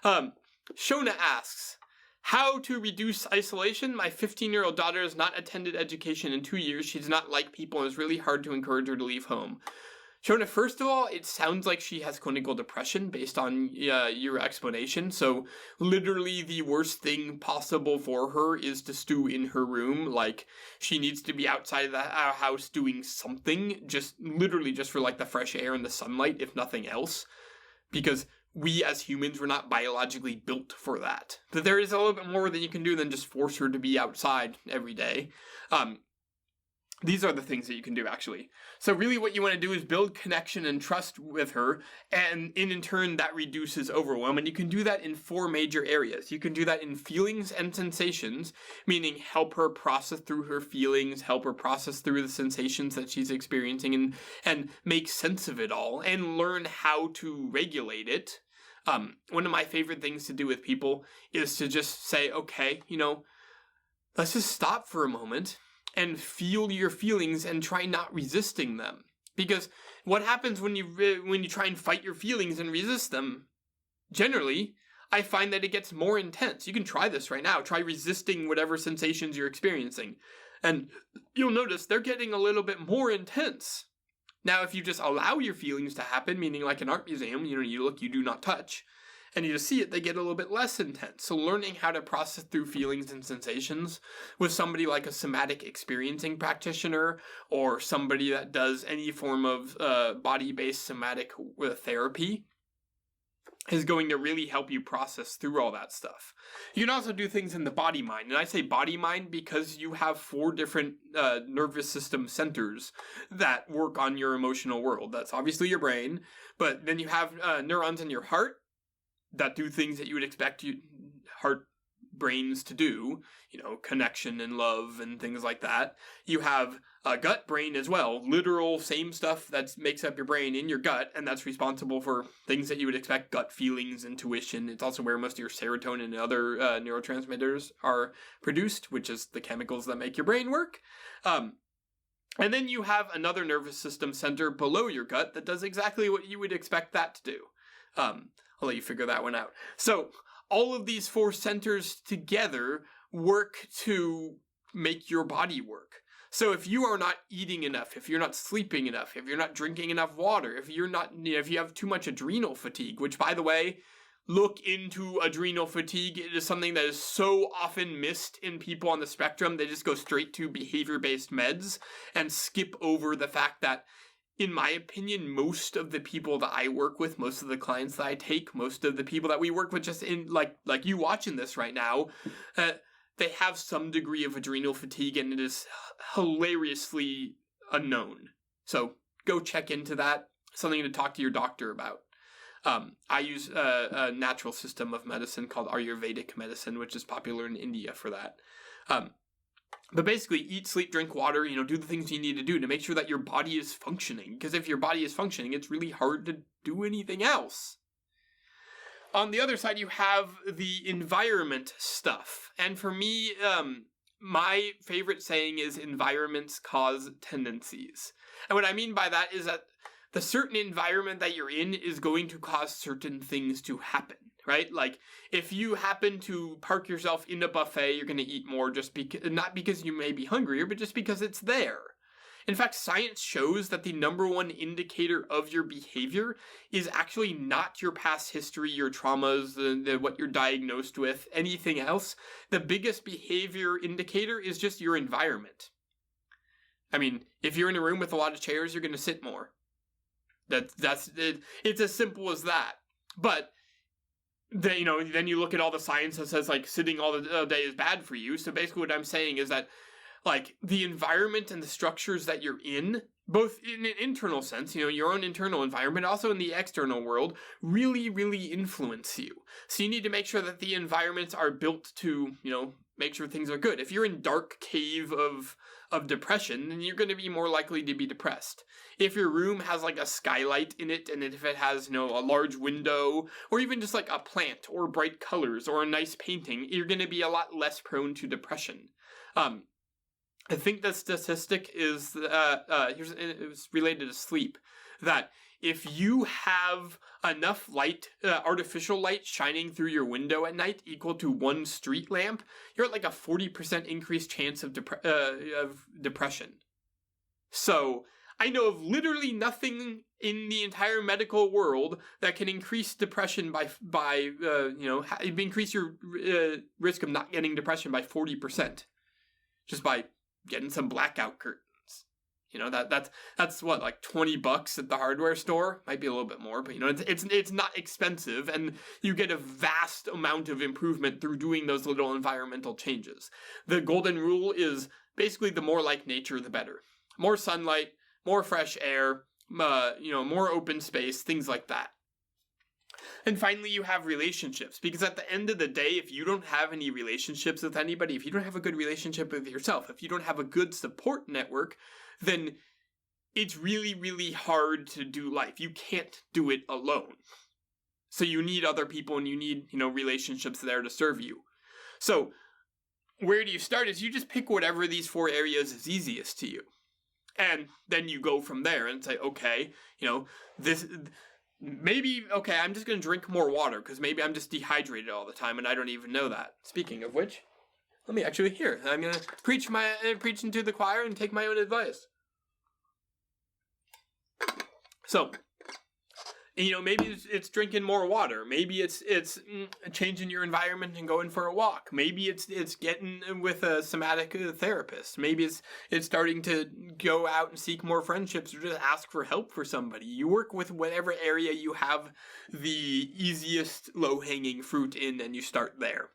Um, Shona asks, how to reduce isolation? My 15-year-old daughter has not attended education in 2 years. She does not like people and it's really hard to encourage her to leave home. Shona, first of all, it sounds like she has clinical depression based on your explanation. So literally the worst thing possible for her is to stew in her room. Like, she needs to be outside of the house doing something, just literally just for like the fresh air and the sunlight, if nothing else. Because we as humans were not biologically built for that. But there is a little bit more that you can do than just force her to be outside every day. These are the things that you can do, actually. So really what you want to do is build connection and trust with her, and in turn that reduces overwhelm, and you can do that in 4 major areas. You can do that in feelings and sensations, meaning help her process through her feelings, help her process through the sensations that she's experiencing, and make sense of it all, and learn how to regulate it. One of my favorite things to do with people is to just say, okay, let's just stop for a moment and feel your feelings and try not resisting them. Because what happens when you try and fight your feelings and resist them, generally, I find that it gets more intense. You can try this right now. Try resisting whatever sensations you're experiencing. And you'll notice they're getting a little bit more intense. Now, if you just allow your feelings to happen, meaning like an art museum, you look, you do not touch, and you just see it, they get a little bit less intense. So learning how to process through feelings and sensations with somebody like a somatic experiencing practitioner or somebody that does any form of body-based somatic therapy is going to really help you process through all that stuff. You can also do things in the body-mind. And I say body-mind because you have 4 different nervous system centers that work on your emotional world. That's obviously your brain, but then you have neurons in your heart that do things that you would expect heart brains to do, connection and love and things like that. You have a gut brain as well, literal same stuff that makes up your brain in your gut, and that's responsible for things that you would expect, gut feelings, intuition. It's also where most of your serotonin and other neurotransmitters are produced, which is the chemicals that make your brain work. And then you have another nervous system center below your gut that does exactly what you would expect that to do. I'll let you figure that one out. So all of these 4 centers together work to make your body work. So if you are not eating enough, if you're not sleeping enough, if you're not drinking enough water, if you have too much adrenal fatigue, which, by the way, look into adrenal fatigue. It is something that is so often missed in people on the spectrum. They just go straight to behavior-based meds and skip over the fact that, in my opinion, most of the people that I work with, most of the clients that I take, most of the people that we work with just in, like you watching this right now, they have some degree of adrenal fatigue, and it is hilariously unknown. So go check into that. Something to talk to your doctor about. I use a natural system of medicine called Ayurvedic medicine, which is popular in India for that. But basically, eat, sleep, drink water, do the things you need to do to make sure that your body is functioning. Because if your body is functioning, it's really hard to do anything else. On the other side, you have the environment stuff. And for me, my favorite saying is environments cause tendencies. And what I mean by that is that the certain environment that you're in is going to cause certain things to happen, right? Like, if you happen to park yourself in a buffet, you're going to eat more not because you may be hungrier, but just because it's there. In fact, science shows that the number one indicator of your behavior is actually not your past history, your traumas, what you're diagnosed with, anything else. The biggest behavior indicator is just your environment. I mean, if you're in a room with a lot of chairs, you're going to sit more. That's it. It's as simple as that. But then you look at all the science that says like sitting all the day is bad for you. So basically, what I'm saying is that like the environment and the structures that you're in, both in an internal sense, your own internal environment, also in the external world, really, really influence you. So you need to make sure that the environments are built to, make sure things are good. If you're in dark cave of depression, then you're going to be more likely to be depressed. If your room has like a skylight in it, and if it has, a large window, or even just like a plant, or bright colors, or a nice painting, you're going to be a lot less prone to depression. I think the statistic is, it was related to sleep, that if you have enough light, artificial light shining through your window at night equal to one street lamp, you're at like a 40% increased chance of depression. So I know of literally nothing in the entire medical world that can increase depression by increase your risk of not getting depression by 40%, just by getting some blackout curtains. You know, that's what, like $20 at the hardware store? Might be a little bit more, but you know, it's not expensive, and you get a vast amount of improvement through doing those little environmental changes. The golden rule is basically the more like nature, the better. More sunlight, more fresh air, more open space, things like that. And finally, you have relationships, because at the end of the day, if you don't have any relationships with anybody, if you don't have a good relationship with yourself, if you don't have a good support network, then it's really, really hard to do life. You can't do it alone. So you need other people, and you need, relationships there to serve you. So where do you start? Is you just pick whatever of these 4 areas is easiest to you. And then you go from there and say, okay, I'm just going to drink more water because maybe I'm just dehydrated all the time and I don't even know that. Speaking of which, let me actually hear. I'm going to preach into the choir and take my own advice. So, maybe it's drinking more water. Maybe it's changing your environment and going for a walk. Maybe it's getting with a somatic therapist. Maybe it's starting to go out and seek more friendships or just ask for help for somebody. You work with whatever area you have the easiest low-hanging fruit in, and you start there.